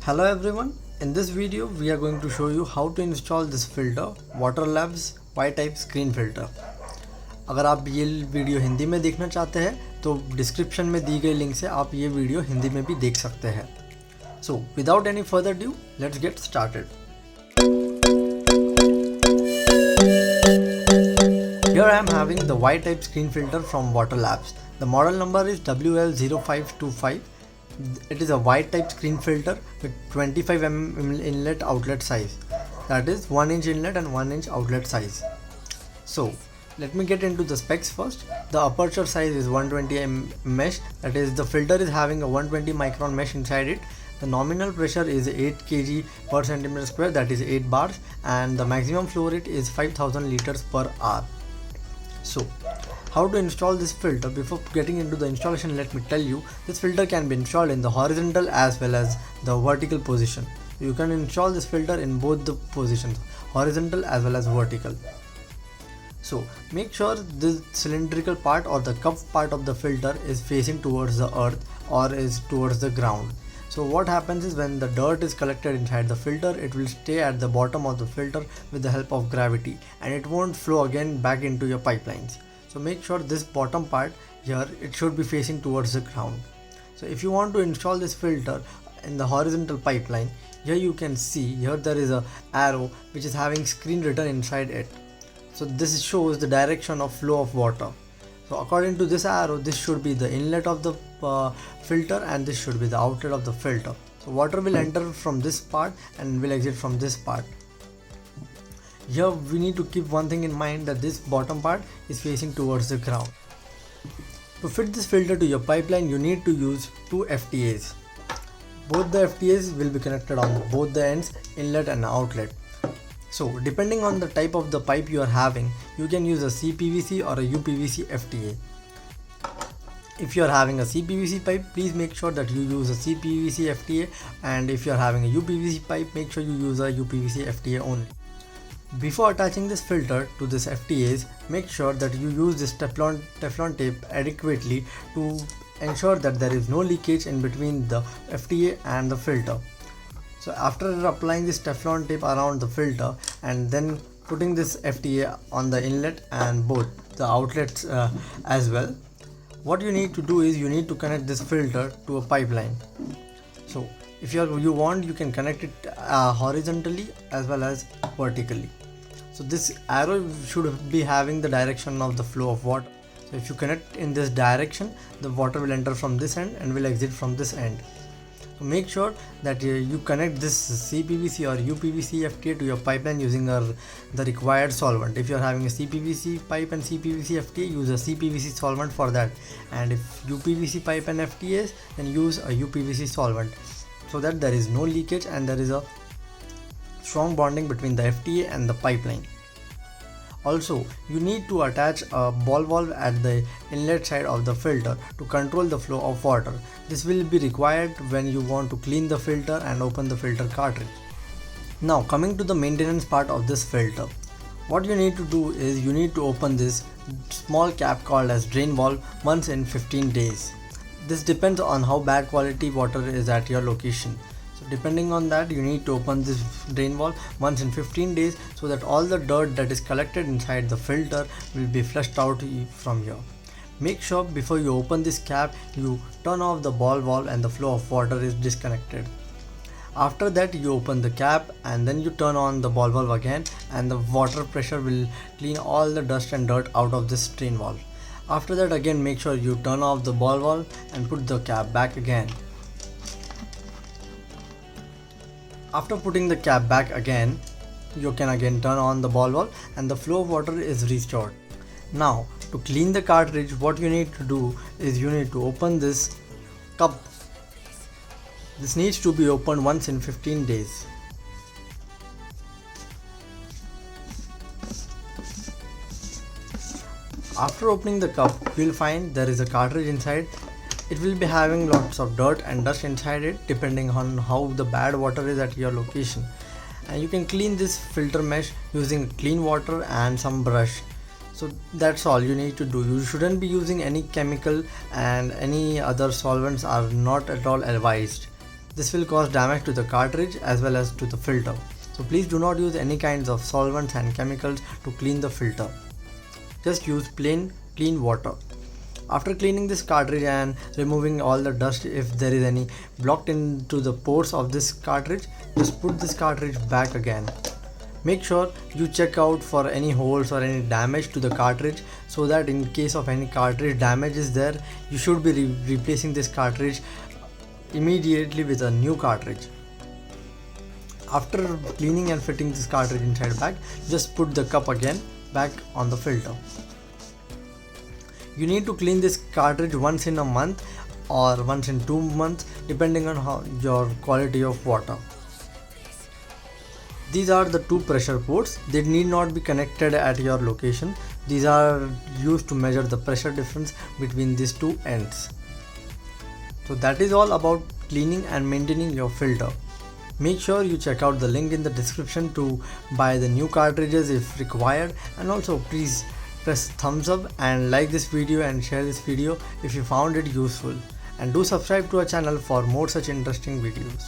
Hello everyone, in this video we are going to show you how to install this filter Water Labs Y-type screen filter. अगर आप ये video Hindi में देखना चाहते हैं तो डिस्क्रिप्शन में दी गई लिंक से आप ये वीडियो हिंदी में भी देख सकते हैं. So without any further ado, let's get started. Here I am having the Y-type screen filter from Water Labs. The model number is WL0525. It is a Y-type screen filter with 25 mm inlet outlet size, that is 1 inch inlet and 1 inch outlet size. So let me get into the specs first. The aperture size is 120 mesh, that is the filter is having a 120 micron mesh inside it. The nominal pressure is 8 kg per centimeter square, that is 8 bars, and the maximum flow rate is 5000 liters per hour. So how to install this filter? Before getting into the installation, let me tell you, this filter can be installed in the horizontal as well as the vertical position. You can install this filter in both the positions, horizontal as well as vertical. So make sure the cylindrical part or the cup part of the filter is facing towards the earth or is towards the ground. So what happens is, when the dirt is collected inside the filter, it will stay at the bottom of the filter with the help of gravity, and it won't flow again back into your pipelines. So make sure this bottom part here, it should be facing towards the ground. So if you want to install this filter in the horizontal pipeline, here you can see here there is a arrow which is having screen written inside it. So this shows the direction of flow of water. So according to this arrow, this should be the inlet of the filter and this should be the outlet of the filter. So water will enter from this part and will exit from this part. Here we need to keep one thing in mind, that this bottom part is facing towards the ground. To fit this filter to your pipeline, you need to use two FTAs. Both the FTAs will be connected on both the ends, inlet and outlet. So depending on the type of the pipe you are having, you can use a CPVC or a UPVC FTA. If you are having a CPVC pipe, please make sure that you use a CPVC FTA, and if you are having a UPVC pipe, make sure you use a UPVC FTA only. Before attaching this filter to this FTAs, make sure that you use this Teflon tape adequately to ensure that there is no leakage in between the FTA and the filter. So after applying this Teflon tape around the filter and then putting this FTA on the inlet and both the outlets as well, what you need to do is you need to connect this filter to a pipeline. So if you want, you can connect it horizontally as well as vertically. So this arrow should be having the direction of the flow of water. So if you connect in this direction, the water will enter from this end and will exit from this end. So make sure that you connect this CPVC or UPVC FTA to your pipeline using the required solvent. If you are having a CPVC pipe and CPVC FTA, use a CPVC solvent for that, and if UPVC pipe and FTAs, then use a UPVC solvent, so that there is no leakage and there is a strong bonding between the FTA and the pipeline. Also, you need to attach a ball valve at the inlet side of the filter to control the flow of water. This will be required when you want to clean the filter and open the filter cartridge. Now coming to the maintenance part of this filter, what you need to do is you need to open this small cap called as drain valve once in 15 days. This depends on how bad quality water is at your location. So depending on that, you need to open this drain valve once in 15 days so that all the dirt that is collected inside the filter will be flushed out from here. Make sure before you open this cap, you turn off the ball valve and the flow of water is disconnected. After that, you open the cap and then you turn on the ball valve again, and the water pressure will clean all the dust and dirt out of this drain valve. After that, again make sure you turn off the ball valve and put the cap back again. After putting the cap back again, you can again turn on the ball valve and the flow of water is restored. Now to clean the cartridge, what you need to do is you need to open this cup. This needs to be opened once in 15 days. After opening the cup, you will find there is a cartridge inside. It will be having lots of dirt and dust inside it depending on how the bad water is at your location. And you can clean this filter mesh using clean water and some brush. So that's all you need to do. You shouldn't be using any chemical, and any other solvents are not at all advised. This will cause damage to the cartridge as well as to the filter. So please do not use any kinds of solvents and chemicals to clean the filter. Just use plain clean water. After cleaning this cartridge and removing all the dust, if there is any blocked into the pores of this cartridge, just put this cartridge back again. Make sure you check out for any holes or any damage to the cartridge, so that in case of any cartridge damage is there, you should be replacing this cartridge immediately with a new cartridge. After cleaning and fitting this cartridge inside back, just put the cup again back on the filter. You need to clean this cartridge once in a month or once in 2 months, depending on your quality of water. These are the two pressure ports. They need not be connected at your location. These are used to measure the pressure difference between these two ends. So that is all about cleaning and maintaining your filter. Make sure you check out the link in the description to buy the new cartridges if required, and also please press thumbs up and like this video and share this video if you found it useful, and do subscribe to our channel for more such interesting videos.